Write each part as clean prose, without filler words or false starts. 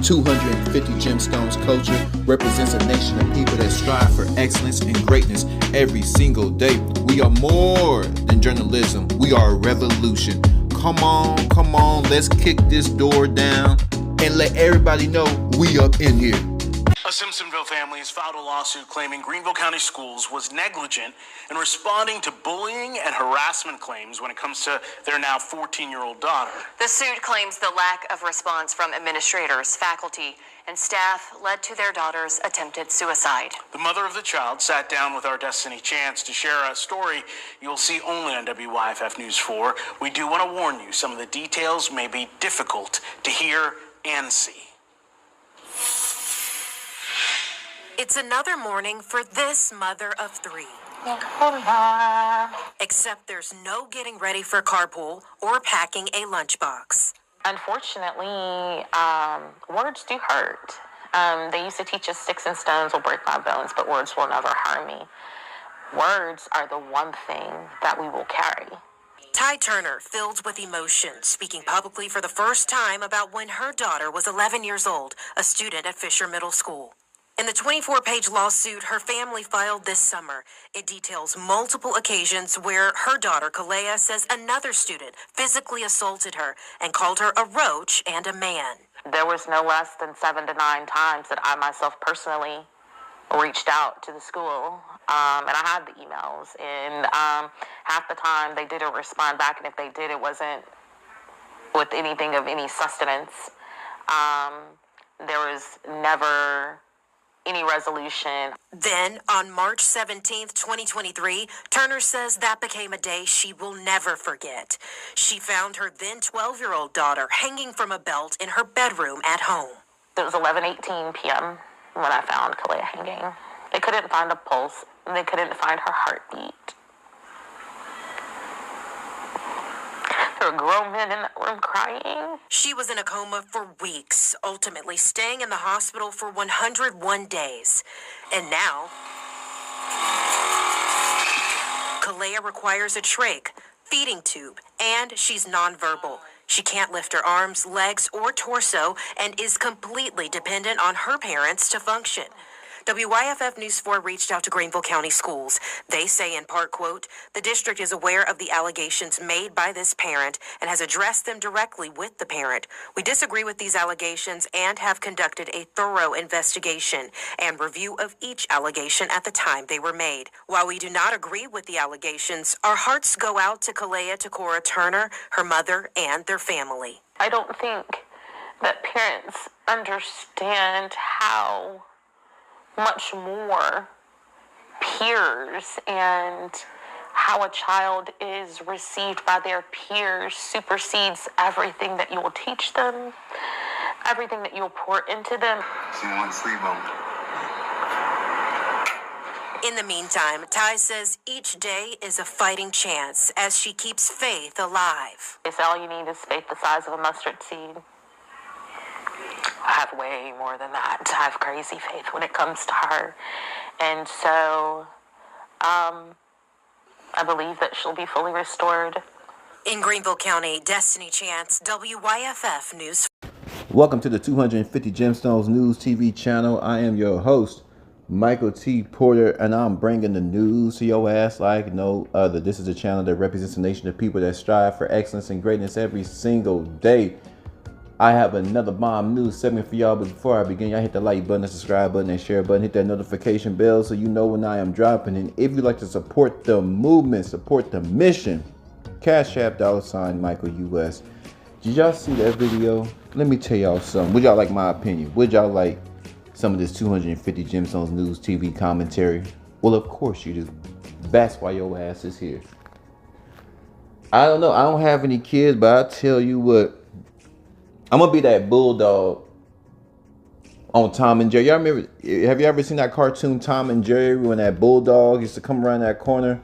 250 Gemstones culture represents a nation of people that strive for excellence and greatness every single day. We are more than journalism. We are a revolution. Come on, let's kick this door down and let everybody know we up in here. A Simpsonville family has filed a lawsuit claiming Greenville County Schools was negligent in responding to bullying and harassment claims when it comes to their now 14-year-old daughter. The suit claims the lack of response from administrators, faculty, and staff led to their daughter's attempted suicide. The mother of the child sat down with our Destiny Chance to share a story you'll see only on WYFF News 4. We do want to warn you, some of the details may be difficult to hear and see. It's another morning for this mother of three. Except there's no getting ready for carpool or packing a lunchbox. Unfortunately, words do hurt. They used to teach us sticks and stones will break my bones, but words will never harm me. Words are the one thing that we will carry. Ty Turner, filled with emotion, speaking publicly for the first time about when her daughter was 11 years old, a student at Fisher Middle School. In the 24-page lawsuit her family filed this summer, it details multiple occasions where her daughter, Kalea, says another student physically assaulted her and called her a roach and a man. There was no less than 7 to 9 times that I myself personally reached out to the school, and I had the emails, and half the time they didn't respond back, and if they did, it wasn't with anything of any sustenance. There was never any resolution. Then, on March 17th, 2023, Turner says that became a day she will never forget. She found her then 12-year-old daughter hanging from a belt in her bedroom at home. It was 11:18 p.m. when I found Kalea hanging. They couldn't find a pulse. They couldn't find her heartbeat. There were grown men in that room crying. She was in a coma for weeks, ultimately staying in the hospital for 101 days. And now, Kalea requires a trach, feeding tube, and she's nonverbal. She can't lift her arms, legs, or torso and is completely dependent on her parents to function. WYFF News 4 reached out to Greenville County Schools. They say in part, quote, the district is aware of the allegations made by this parent and has addressed them directly with the parent. We disagree with these allegations and have conducted a thorough investigation and review of each allegation at the time they were made. While we do not agree with the allegations, our hearts go out to Kalea Takora Turner, her mother, and their family. I don't think that parents understand how much more peers and how a child is received by their peers supersedes everything that you will teach them, everything that you'll pour into them. She won't sleep on me. In the meantime, Ty says each day is a fighting chance as she keeps faith alive. They say all you need is faith the size of a mustard seed. I have way more than that. I have crazy faith when it comes to her. And so I believe that she'll be fully restored. In Greenville County, Destiny Chance, WYFF News. Welcome to the 250 Gemstones News TV channel. I am your host, Michael T. Porter, and I'm bringing the news to your ass like no other. This is a channel that represents a nation of people that strive for excellence and greatness every single day. I have another bomb news segment for y'all, but before I begin, y'all hit the like button, the subscribe button, and share button. Hit that notification bell so you know when I am dropping. And if you'd like to support the movement, support the mission, Cash App $ Michael US. Did y'all see that video? Let me tell y'all something. Would y'all like my opinion? Would y'all like some of this 250 Gemstones News TV commentary? Well, of course you do. That's why your ass is here. I don't know. I don't have any kids, but I tell you what. I'm gonna be that bulldog on Tom and Jerry. Y'all remember? Have you ever seen that cartoon Tom and Jerry when that bulldog used to come around that corner,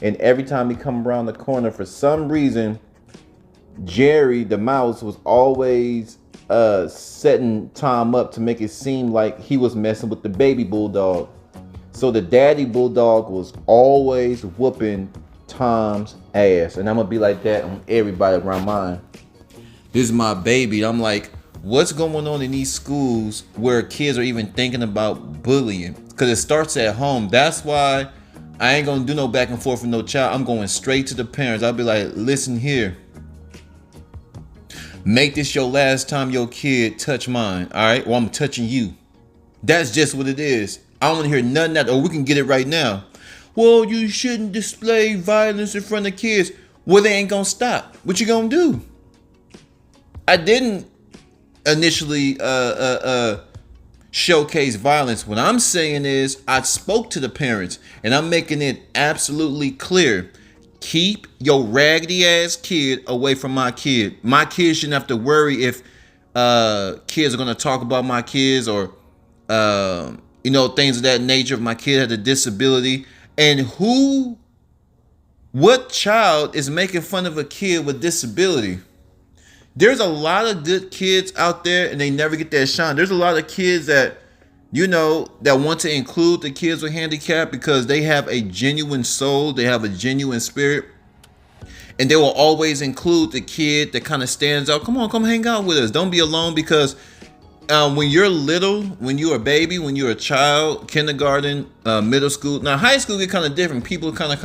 and every time he come around the corner, for some reason, Jerry the mouse was always setting Tom up to make it seem like he was messing with the baby bulldog. So the daddy bulldog was always whooping Tom's ass, and I'm gonna be like that on everybody around mine. This is my baby. I'm like, what's going on in these schools where kids are even thinking about bullying? Because it starts at home. That's why I ain't gonna do no back and forth with no child. I'm going straight to the parents. I'll be like, listen here. Make this your last time your kid touch mine, all right? Or I'm touching you. That's just what it is. I don't want to hear nothing else. Or we can get it right now. Well, you shouldn't display violence in front of kids. Well, they ain't gonna stop. What you gonna do? I didn't initially showcase violence. What I'm saying is I spoke to the parents and I'm making it absolutely clear. Keep your raggedy ass kid away from my kid. My kid shouldn't have to worry if kids are gonna talk about my kids or things of that nature. If my kid had a disability. And what child is making fun of a kid with disability? There's a lot of good kids out there and they never get that shine. There's a lot of kids that, that want to include the kids with handicap because they have a genuine soul. They have a genuine spirit. And they will always include the kid that kind of stands out. Come on, come hang out with us. Don't be alone because when you're little, when you're a baby, when you're a child, kindergarten, middle school. Now, high school get kind of different. People kind of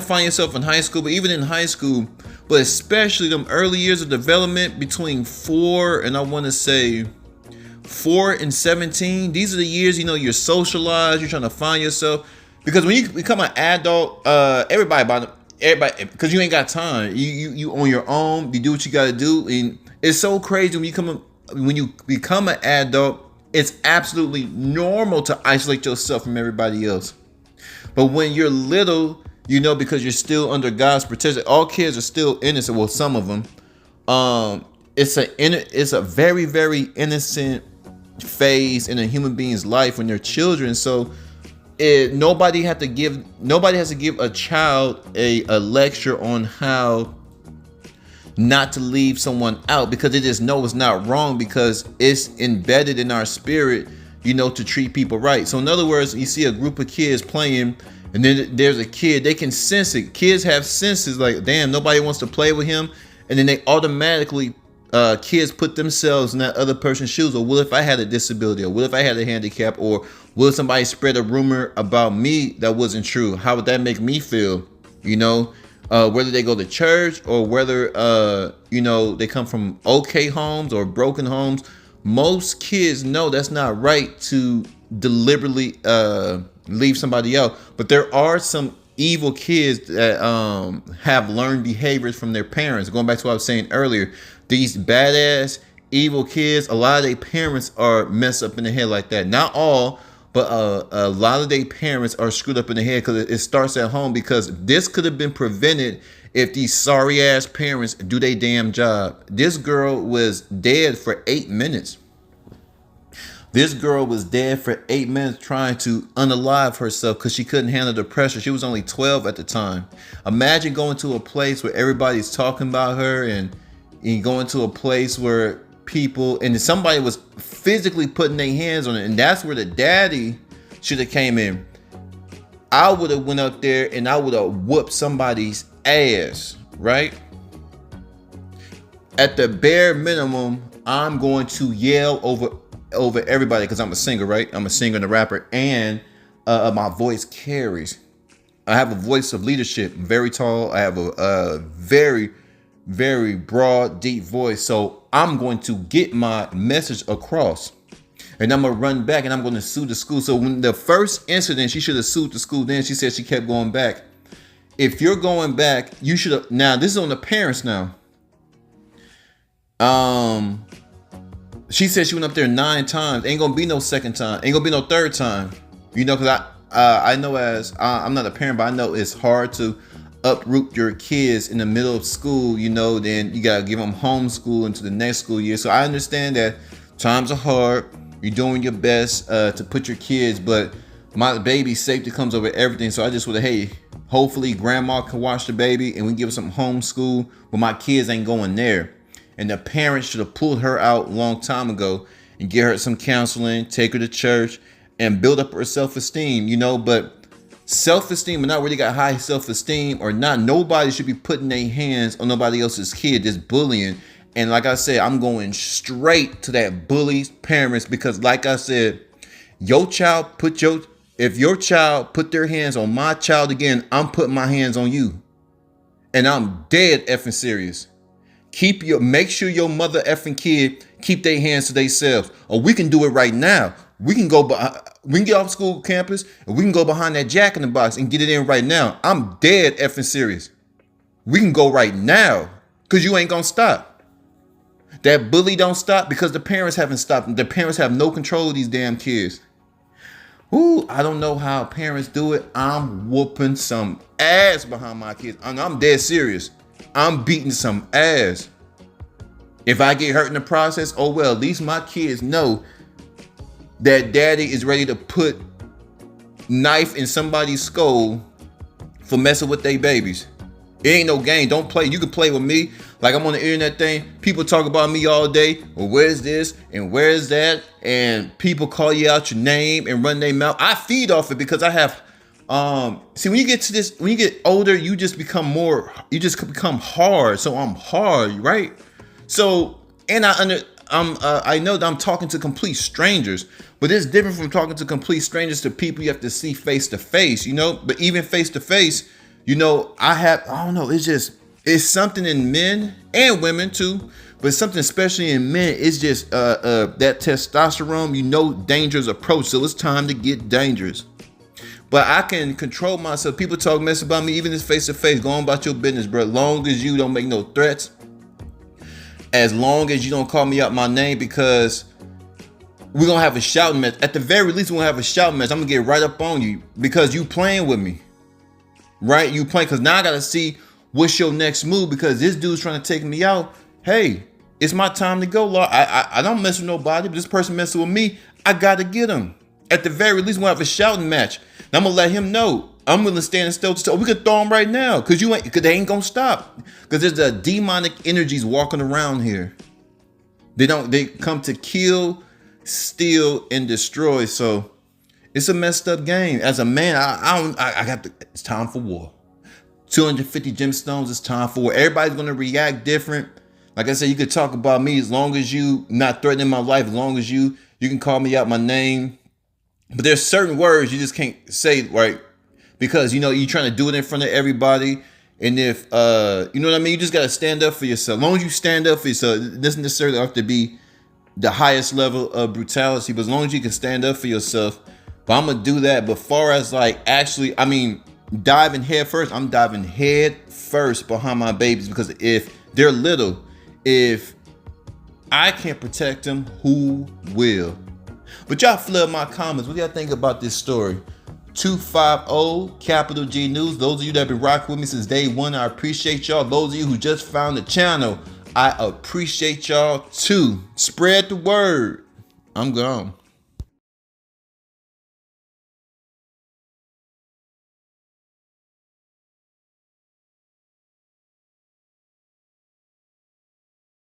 find yourself in high school. But even in high school, but especially them early years of development between 4 and 17. These are the years, you're socialized. You're trying to find yourself. Because when you become an adult, everybody, because you ain't got time. You on your own. You do what you got to do. And it's so crazy when you become an adult, it's absolutely normal to isolate yourself from everybody else. But when you're little, because you're still under God's protection, all kids are still innocent. Well, some of them. It's a very, very innocent phase in a human being's life when they're children. So nobody has to give a child a lecture on how not to leave someone out, because they just know it's not wrong, because it's embedded in our spirit, to treat people right. So in other words, you see a group of kids playing and then there's a kid, they can sense it. Kids have senses like, damn, nobody wants to play with him. And then they automatically, kids put themselves in that other person's shoes. Or what if I had a disability? Or what if I had a handicap? Or will somebody spread a rumor about me that wasn't true? How would that make me feel? Whether they go to church or whether, they come from okay homes or broken homes. Most kids know that's not right to deliberately leave somebody out. But there are some evil kids that have learned behaviors from their parents. Going back to what I was saying earlier, these badass evil kids, a lot of their parents are messed up in the head like that. Not all, but a lot of their parents are screwed up in the head because it starts at home, because this could have been prevented if these sorry ass parents do their damn job. This girl was dead for 8 minutes. This girl was dead for 8 minutes trying to unalive herself because she couldn't handle the pressure. She was only 12 at the time. Imagine going to a place where everybody's talking about her and going to a place where people and somebody was physically putting their hands on it, and that's where the daddy should have came in. I would have went up there and I would have whooped somebody's ass, right? At the bare minimum, I'm going to yell over everybody because I'm a singer, right? I'm a singer and a rapper, and my voice carries. I have a voice of leadership. I'm very tall. I have a very, very broad, deep voice. So I'm going to get my message across, and I'm going to run back and I'm going to sue the school. So when the first incident, she should have sued the school. Then she said she kept going back. If you're going back, you should have. Now this is on the parents now. She said she went up there 9 times. Ain't gonna be no second time. Ain't gonna be no third time. Because I know, as I'm not a parent, but I know it's hard to uproot your kids in the middle of school. Then you gotta give them homeschool into the next school year. So I understand that times are hard. You're doing your best to put your kids, but my baby's safety comes over everything. So I just would have, hey, hopefully grandma can watch the baby and we give her some homeschool, but my kids ain't going there. And the parents should have pulled her out a long time ago and get her some counseling, take her to church, and build up her self-esteem, But self-esteem, and not really got high self-esteem or not, nobody should be putting their hands on nobody else's kid. This bullying. And like I said, I'm going straight to that bully's parents because like I said, if your child put their hands on my child again, I'm putting my hands on you. And I'm dead effing serious. Make sure your mother effing kid keep their hands to themselves. Or we can do it right now. We can get off school campus and we can go behind that Jack in the Box and get it in right now. I'm dead effing serious. We can go right now because you ain't gonna stop. That bully don't stop because the parents haven't stopped. The parents have no control of these damn kids. Ooh, I don't know how parents do it. I'm whooping some ass behind my kids. I'm dead serious. I'm beating some ass. If I get hurt in the process, oh well, at least my kids know that daddy is ready to put knife in somebody's skull for messing with their babies. It ain't no game. Don't play. You can play with me. Like I'm on the internet thing. People talk about me all day. Well, where's this and where's that? And people call you out your name and run their mouth. I feed off it because I have see, when you get older, you just become hard. So I'm hard, right? So, and I know that I'm talking to complete strangers, but it's different from talking to complete strangers to people you have to see face to face, you know? But even face to face, you know, I don't know, it's something in men and women too, but something especially in men, it's just that testosterone, you know, danger's approach. So it's time to get dangerous. But I can control myself. People talk mess about me, even if face to face. Go on about your business, bro. As long as you don't make no threats. As long as you don't call me out my name, because we're going to have a shouting match. At the very least, we're going to have a shouting match. I'm going to get right up on you because you playing with me. Right? You playing, because now I got to see what's your next move, because this dude's trying to take me out. Hey, it's my time to go, Lord. I don't mess with nobody, but this person messing with me, I got to get him. At the very least, we'll have a shouting match. And I'm going to let him know. I'm willing to stand still. We could throw him right now because they ain't going to stop. Because there's the demonic energies walking around here. They come to kill, steal, and destroy. So it's a messed up game. As a man, it's time for war. 250 gemstones, it's time for war. Everybody's going to react different. Like I said, you could talk about me as long as you not threatening my life, as long as you can call me out my name. But there's certain words you just can't say, right? Because, you know, you're trying to do it in front of everybody. And if, you know what I mean? You just got to stand up for yourself. As long as you stand up for yourself, it doesn't necessarily have to be the highest level of brutality. But as long as you can stand up for yourself. But I'm going to do that. But far as like actually, diving head first, I'm diving head first behind my babies. Because if they're little, if I can't protect them, who will? But y'all flood my comments. What do y'all think about this story? 250 Capital G News. Those of you that have been rocking with me since day one, I appreciate y'all. Those of you who just found the channel, I appreciate y'all too. Spread the word. I'm gone.